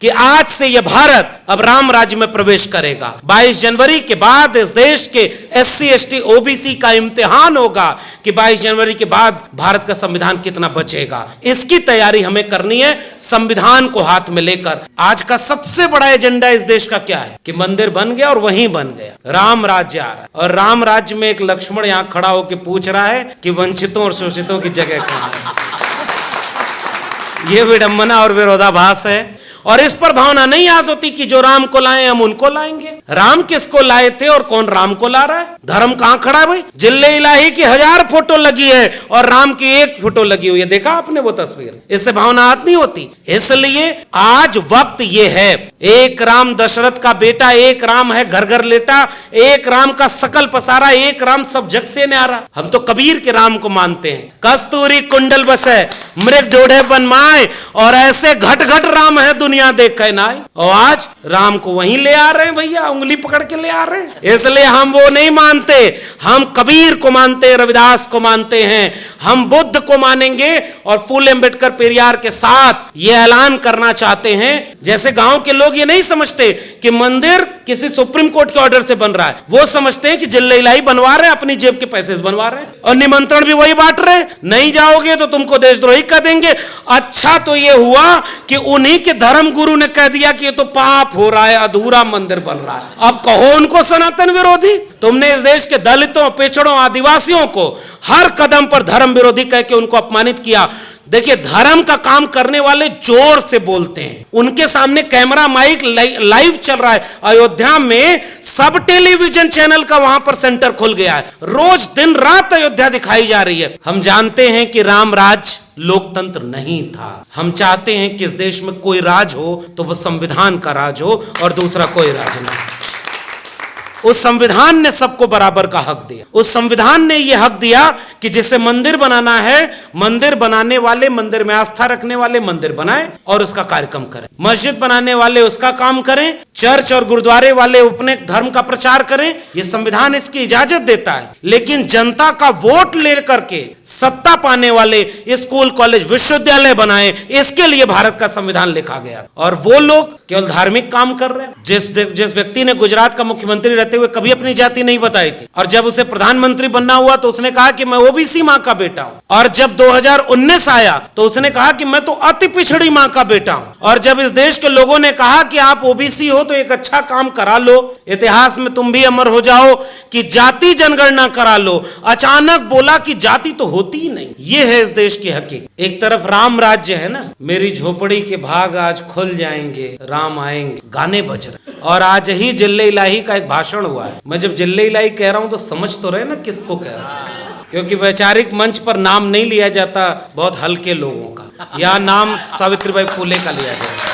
कि आज से यह भारत अब राम राज्य में प्रवेश करेगा। 22 जनवरी के बाद इस देश के SC ST OBC का इम्तिहान होगा कि 22 जनवरी के बाद भारत का संविधान कितना बचेगा। इसकी तैयारी हमें करनी है संविधान को हाथ में लेकर। आज का सबसे बड़ा एजेंडा इस देश का क्या है कि मंदिर बन गया और वहीं बन गया, राम राज्य आ रहा है। और राम राज्य में एक लक्ष्मण यहां खड़ा होकर पूछ रहा है कि वंचितों और शोषितों की जगह कहां है। यह विडंबना और विरोधाभास है। और इस पर भावना नहीं याद होती कि जो राम को लाए हम उनको लाएंगे। राम किसको लाए थे और कौन राम को ला रहा है? धर्म कहां खड़ा है भाई? जिल्ले इलाही की 1000 फोटो लगी है और राम की 1 फोटो लगी हुई है। देखा आपने वो तस्वीर? इससे भावना याद नहीं होती। इसलिए आज वक्त ये है, एक राम दशरथ का बेटा, एक राम है घर घर लेटा, एक राम का सकल पसारा, एक राम सब जग से न्यारा। हम तो कबीर के राम को मानते हैं। कस्तूरी कुंडल बसे मृग ढूढ़े बनमाए, और ऐसे घट घट राम है दुनिया देख के नाय। और आज राम को वहीं ले आ रहे हैं भैया, उंगली पकड़ के ले आ रहे हैं। इसलिए हम वो नहीं मानते, हम कबीर को मानते हैं, रविदास को मानते हैं, हम बुद्ध को मानेंगे। और फूले अम्बेडकर पेरियार के साथ ये ऐलान करना चाहते हैं। जैसे गांव के लोग ये नहीं समझते कि मंदिर किसी सुप्रीम कोर्ट के ऑर्डर से बन रहा है, वो समझते हैं कि जिले इलाही बनवा रहे हैं, अपनी जेब के पैसे से बनवा रहे हैं, और निमंत्रण भी वही बांट रहे हैं। नहीं जाओगे तो तुमको देशद्रोही कह देंगे। अच्छा तो ये हुआ कि उन्हीं के धर्म गुरु ने कह दिया कि ये तो पाप हो रहा है, अधूरा मंदिर बन रहा है। अब कहो उनको सनातन विरोधी। तुमने इस देश के दलितों, पिछड़ों, आदिवासियों को हर कदम पर धर्म विरोधी कह के उनको अपमानित किया। देखिए, धर्म का काम करने वाले जोर से बोलते हैं, उनके सामने कैमरा माइक लाइव चल रहा है। अयोध्या में सब टेलीविजन चैनल का वहां पर सेंटर खुल गया है, रोज दिन रात अयोध्या दिखाई जा रही है। हम जानते हैं कि राम राज लोकतंत्र नहीं था। हम चाहते हैं कि इस देश में कोई राज हो तो वह संविधान का राज हो और दूसरा कोई राज ना। उस संविधान ने सबको बराबर का हक दिया। उस संविधान ने यह हक दिया कि जिसे मंदिर बनाना है, मंदिर बनाने वाले, मंदिर में आस्था रखने वाले मंदिर बनाएं और उसका कार्यक्रम करें। मस्जिद बनाने वाले उसका काम करें, चर्च और गुरुद्वारे वाले अपने धर्म का प्रचार करें। यह संविधान इसकी इजाजत देता है। लेकिन जनता का वोट लेकर के सत्ता पाने वाले स्कूल, कॉलेज, विश्वविद्यालय बनाएं, इसके लिए भारत का संविधान लिखा गया। और वो लोग केवल धार्मिक काम कर रहे हैं। जिस व्यक्ति ने गुजरात का मुख्यमंत्री रहते हुए कभी अपनी जाति नहीं बताई थी, और जब उसे प्रधानमंत्री बनना हुआ तो उसने कहा कि मैं ओबीसी मां का बेटा हूं। और जब 2019 आया तो उसने कहा कि मैं तो अति पिछड़ी मां का बेटा हूं। और जब इस देश के लोगों ने कहा कि आप ओबीसी हो तो एक अच्छा काम करा लो, इतिहास में तुम भी अमर हो जाओ कि जाति जनगणना करा लो, अचानक बोला कि जाति तो होती ही नहीं। ये है इस देश की हकीकत। एक तरफ राम राज्य है ना, मेरी झोपड़ी के भाग आज खुल जाएंगे, राम आएंगे, गाने बज रहे। और आज ही जिले इलाही का एक भाषण हुआ है। मैं जब जिले इलाही कह रहा हूं तो समझ तो रहे ना किसको कह रहा हूं, क्योंकि वैचारिक मंच पर नाम नहीं लिया जाता बहुत हल्के लोगों का। यह नाम सावित्रीबाई फुले का लिया जाता।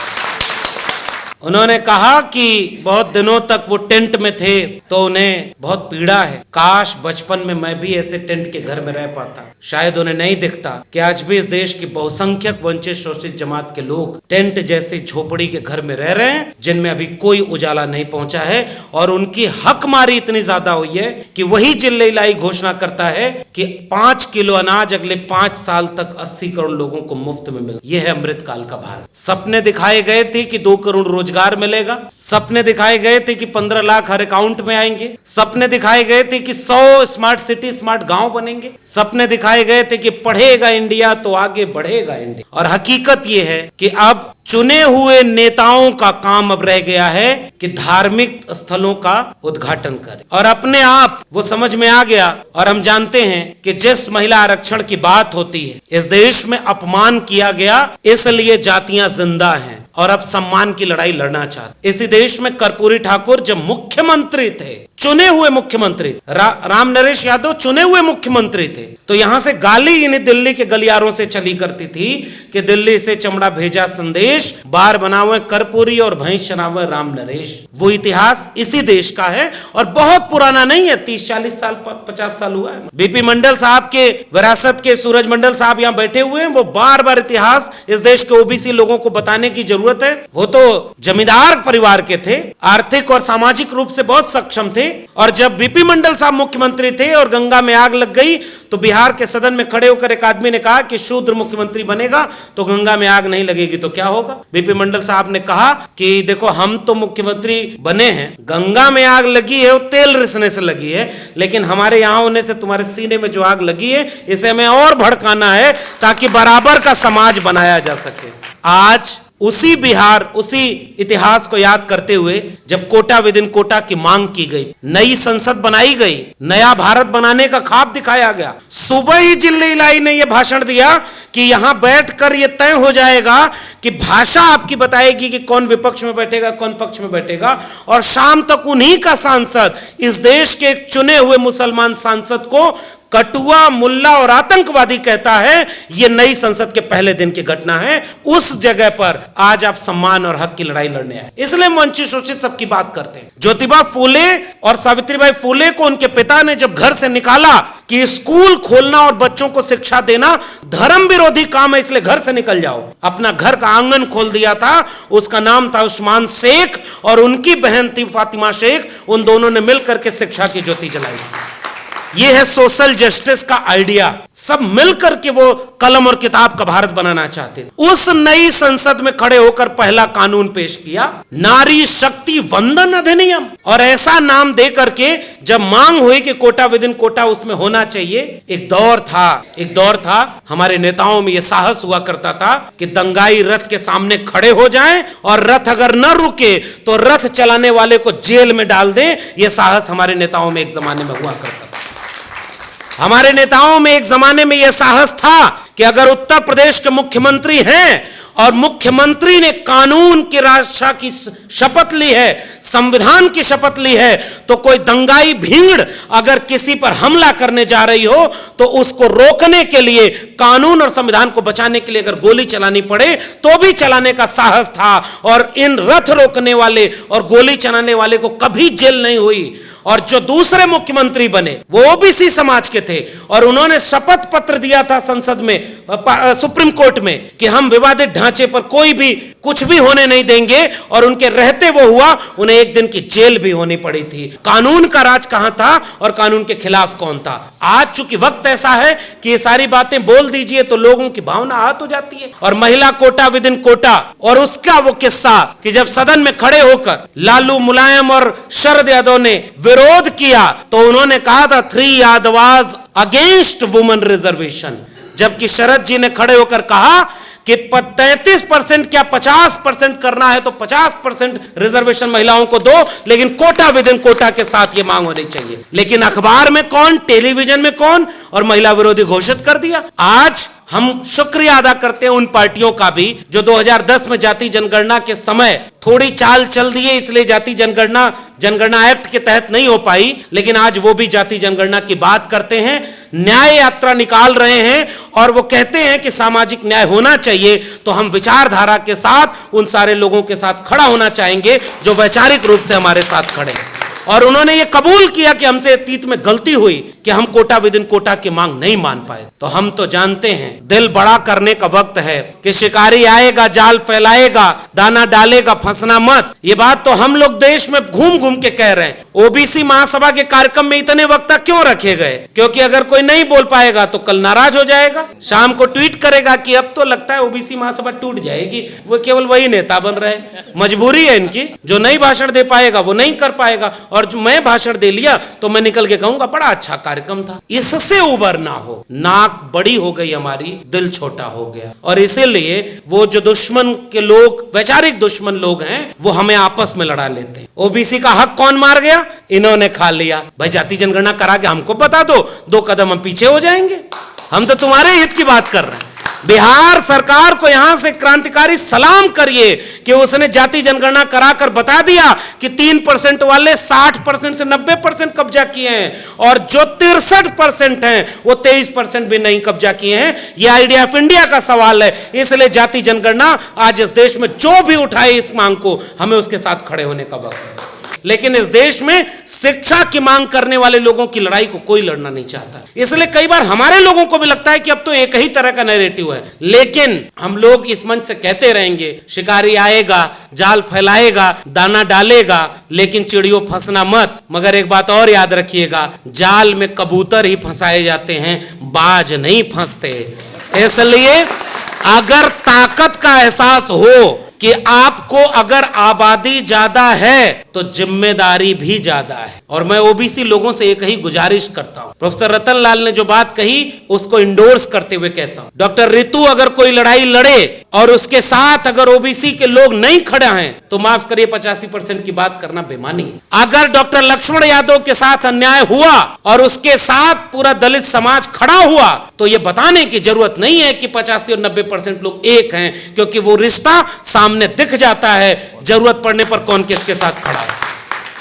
उन्होंने कहा कि बहुत दिनों तक वो टेंट में थे तो उन्हें बहुत पीड़ा है। काश बचपन में मैं भी ऐसे टेंट के घर में रह पाता। शायद उन्हें नहीं दिखता कि आज भी इस देश की बहुसंख्यक वंचित शोषित जमात के लोग टेंट जैसी झोपड़ी के घर में रह रहे हैं, जिनमें अभी कोई उजाला नहीं पहुंचा है। और उनकी हकमारी इतनी ज्यादा हुई है कि वही जिले इलाही घोषणा करता है कि 5 किलो अनाज अगले 5 साल तक 80 करोड़ लोगों को मुफ्त में मिले। यह है अमृतकाल का भारत। सपने दिखाए गए थे कि 2 करोड़ रोजगार मिलेगा, सपने दिखाए गए थे कि 15 लाख हर अकाउंट में आएंगे, सपने दिखाए गए थे कि 100 स्मार्ट सिटी, स्मार्ट गांव बनेंगे, सपने दिखाए गए थे कि पढ़ेगा इंडिया तो आगे बढ़ेगा इंडिया। और हकीकत यह है कि अब चुने हुए नेताओं का काम अब रह गया है कि धार्मिक स्थलों का उद्घाटन करें। और अपने आप वो समझ में आ गया। और हम जानते हैं कि जिस महिला आरक्षण की बात होती है, इस देश में अपमान किया गया, इसलिए जातियां जिंदा हैं और अब सम्मान की लड़ाई लड़ना चाहते। इसी देश में कर्पूरी ठाकुर जब मुख्यमंत्री थे, चुने हुए मुख्यमंत्री, राम नरेश यादव चुने हुए मुख्यमंत्री थे, तो यहां से गाली इन्हें दिल्ली के गलियारों से चली करती थी कि दिल्ली से चमड़ा भेजा संदेश, बार बनावे कर्पूरी और भैंस चरावे राम नरेश। वो इतिहास इसी देश का है और बहुत पुराना नहीं है, 30-40 साल 50 साल हुआ है। बीपी मंडल साहब के विरासत के सूरज मंडल साहब यहां बैठे हुए हैं, वो बार बार इतिहास इस देश के ओबीसी लोगों को बताने की जरूरत है। वो तो जमींदार परिवार के थे, आर्थिक और सामाजिक रूप से बहुत सक्षम थे। और जब बीपी मंडल साहब मुख्यमंत्री थे और गंगा में आग लग गई तो बिहार के सदन में खड़े होकर एक आदमी ने कहा कि शूद्र मुख्यमंत्री बनेगा तो गंगा में आग नहीं लगेगी। तो क्या होगा? होगा। बीपी मंडल साहब ने कहा कि देखो हम तो मुख्यमंत्री बने हैं, गंगा में आग लगी है वो तेल रिसने से लगी है, लेकिन हमारे यहां होने से तुम्हारे सीने में जो आग लगी है इसे हमें और भड़काना है ताकि बराबर का समाज बनाया जा सके। आज उसी बिहार, उसी इतिहास को याद करते हुए जब कोटा विद इन कोटा की मांग की गई, नई संसद बनाई गई, नया भारत बनाने का ख्वाब दिखाया गया, सुबह ही जिले इलाई ने यह भाषण दिया कि यहां बैठकर यह तय हो जाएगा कि भाषा आपकी बताएगी कि कौन विपक्ष में बैठेगा कौन पक्ष में बैठेगा, और शाम तक उन्हीं का सांसद, इस देश के एक चुने हुए मुसलमान सांसद को कटुआ, मुल्ला और आतंकवादी कहता है। यह नई संसद के पहले दिन की घटना है। उस जगह पर आज आप सम्मान और हक की लड़ाई लड़ने आए, इसलिए वंचित शोषित सबकी बात करते हैं। ज्योतिबा फूले और सावित्रीबाई फूले को उनके पिता ने जब घर से निकाला कि स्कूल खोलना और बच्चों को शिक्षा देना धर्म विरोधी काम है, इसलिए घर से निकल जाओ, अपना घर का आंगन खोल दिया था। उसका नाम था उस्मान शेख और उनकी बहन थी फातिमा शेख। उन दोनों ने मिलकर के शिक्षा की ज्योति जलाई। यह है सोशल जस्टिस का आइडिया। सब मिलकर के वो कलम और किताब का भारत बनाना चाहते थे। उस नई संसद में खड़े होकर पहला कानून पेश किया, नारी शक्ति वंदन अधिनियम, और ऐसा नाम दे करके जब मांग हुई कि कोटा विद इन कोटा उसमें होना चाहिए। एक दौर था हमारे नेताओं में यह साहस हुआ करता था कि दंगाई रथ के सामने खड़े हो जाएं और रथ अगर न रुके तो रथ चलाने वाले को जेल में डाल दें। यह साहस हमारे नेताओं में एक जमाने में हुआ करता था। हमारे नेताओं में एक जमाने में यह साहस था कि अगर उत्तर प्रदेश के मुख्यमंत्री हैं और मुख्यमंत्री ने कानून की राजा की शपथ ली है, संविधान की शपथ ली है, तो कोई दंगाई भीड़ अगर किसी पर हमला करने जा रही हो तो उसको रोकने के लिए, कानून और संविधान को बचाने के लिए अगर गोली चलानी पड़े तो भी चलाने का साहस था। और इन रथ रोकने वाले और गोली चलाने वाले को कभी जेल नहीं हुई। और जो दूसरे मुख्यमंत्री बने वो ओबीसी समाज के थे और उन्होंने शपथ पत्र दिया था संसद में, सुप्रीम कोर्ट में, कि हम विवादित ढांचे पर कोई भी कुछ भी होने नहीं देंगे, और उनके रहते वो हुआ। उन्हें एक दिन की जेल भी होनी पड़ी थी। कानून का राज कहां था और कानून के खिलाफ कौन था? आज चूंकि वक्त ऐसा है कि ये सारी बातें बोल दीजिए तो लोगों की भावना आहत हो जाती है। और महिला कोटा विद इन कोटा और उसका वो किस्सा कि जब सदन में खड़े होकर लालू, मुलायम और शरद यादव ने विरोध किया तो उन्होंने कहा था 3 यादवाज अगेंस्ट वुमेन रिजर्वेशन, जबकि शरद जी ने खड़े होकर कहा कि 33% क्या 50% करना है तो 50% रिजर्वेशन महिलाओं को दो, लेकिन कोटा विद इन कोटा के साथ ये मांग होनी चाहिए। लेकिन अखबार में कौन, टेलीविजन में कौन, और महिला विरोधी घोषित कर दिया। आज हम शुक्रिया अदा करते हैं उन पार्टियों का भी जो 2010 में जाति जनगणना के समय थोड़ी चाल चल दी है, इसलिए जाति जनगणना एक्ट के तहत नहीं हो पाई, लेकिन आज वो भी जाति जनगणना की बात करते हैं, न्याय यात्रा निकाल रहे हैं और वो कहते हैं कि सामाजिक न्याय होना चाहिए। तो हम विचारधारा के साथ उन सारे लोगों के साथ खड़ा होना चाहेंगे जो वैचारिक रूप से हमारे साथ खड़े। और उन्होंने ये कबूल किया कि हमसे अतीत में गलती हुई कि हम कोटा विद इन कोटा की मांग नहीं मान पाए। तो हम तो जानते हैं दिल बड़ा करने का वक्त है कि शिकारी आएगा, जाल फैलाएगा, दाना डालेगा, फंसना मत। ये बात तो हम लोग देश में घूम घूम के कह रहे हैं। ओबीसी महासभा के कार्यक्रम में इतने वक्ता क्यों रखे गए? क्योंकि अगर कोई नहीं बोल पाएगा तो कल नाराज हो जाएगा, शाम को ट्वीट करेगा कि अब तो लगता है ओबीसी महासभा टूट जाएगी। वो केवल वही नेता बन रहे, मजबूरी है इनकी। जो नहीं भाषण दे पाएगा वो नहीं कर पाएगा, और जो मैं भाषण दे लिया तो मैं निकल के कहूंगा बड़ा अच्छा कार्यक्रम था। इससे उबरना हो, नाक बड़ी हो गई हमारी, दिल छोटा हो गया। और इसीलिए वो जो दुश्मन के लोग, वैचारिक दुश्मन लोग हैं, वो हमें आपस में लड़ा लेते हैं। ओबीसी का हक कौन मार गया? इन्होंने खा लिया। भाई जाति जनगणना करा के हमको बता दो, 2 कदम हम पीछे हो जाएंगे। हम तो तुम्हारे हित की बात कर रहे हैं। बिहार सरकार को यहां से क्रांतिकारी सलाम करिए कि उसने जाति जनगणना कराकर बता दिया कि 3% वाले 60% से 90% कब्जा किए हैं, और जो 63% हैं वो 23% भी नहीं कब्जा किए हैं। ये आइडिया ऑफ इंडिया का सवाल है। इसलिए जाति जनगणना आज इस देश में जो भी उठाए इस मांग को, हमें उसके साथ खड़े होने का वक्त है। लेकिन इस देश में शिक्षा की मांग करने वाले लोगों की लड़ाई को कोई लड़ना नहीं चाहता। इसलिए कई बार हमारे लोगों को भी लगता है कि अब तो एक ही तरह का नैरेटिव है। लेकिन हम लोग इस मंच से कहते रहेंगे, शिकारी आएगा, जाल फैलाएगा, दाना डालेगा, लेकिन चिड़ियों फंसना मत। मगर एक बात और याद रखिएगा, जाल में कबूतर ही फंसाए जाते हैं, बाज नहीं फंसते। इसलिए अगर ताकत का एहसास हो कि आपको अगर आबादी ज्यादा है तो जिम्मेदारी भी ज्यादा है। और मैं ओबीसी लोगों से एक ही गुजारिश करता हूं, प्रोफेसर रतन लाल ने जो बात कही उसको इंडोर्स करते हुए कहता हूं, डॉक्टर रितु अगर कोई लड़ाई लड़े और उसके साथ अगर ओबीसी के लोग नहीं खड़े हैं तो माफ करिए 85% की बात करना बेमानी है। अगर डॉक्टर लक्ष्मण यादव के साथ अन्याय हुआ और उसके साथ पूरा दलित समाज खड़ा हुआ तो यह बताने की जरूरत नहीं है कि 85 और 90% लोग एक हैं, क्योंकि वो रिश्ता सामने दिख जाता है जरूरत पड़ने पर कौन किसके साथ खड़ा है।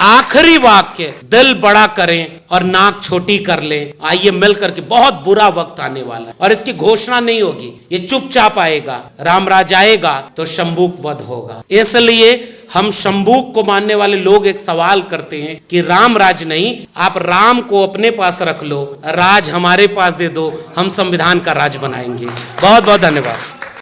आखिरी वाक्य, दिल बड़ा करें और नाक छोटी कर लें। आइए मिलकर के, बहुत बुरा वक्त आने वाला है और इसकी घोषणा नहीं होगी, ये चुपचाप आएगा। रामराज आएगा तो शंभूक वध होगा। इसलिए हम शंभूक को मानने वाले लोग एक सवाल करते हैं कि राम राज नहीं, आप राम को अपने पास रख लो, राज हमारे पास दे दो, हम संविधान का राज बनाएंगे। बहुत बहुत धन्यवाद।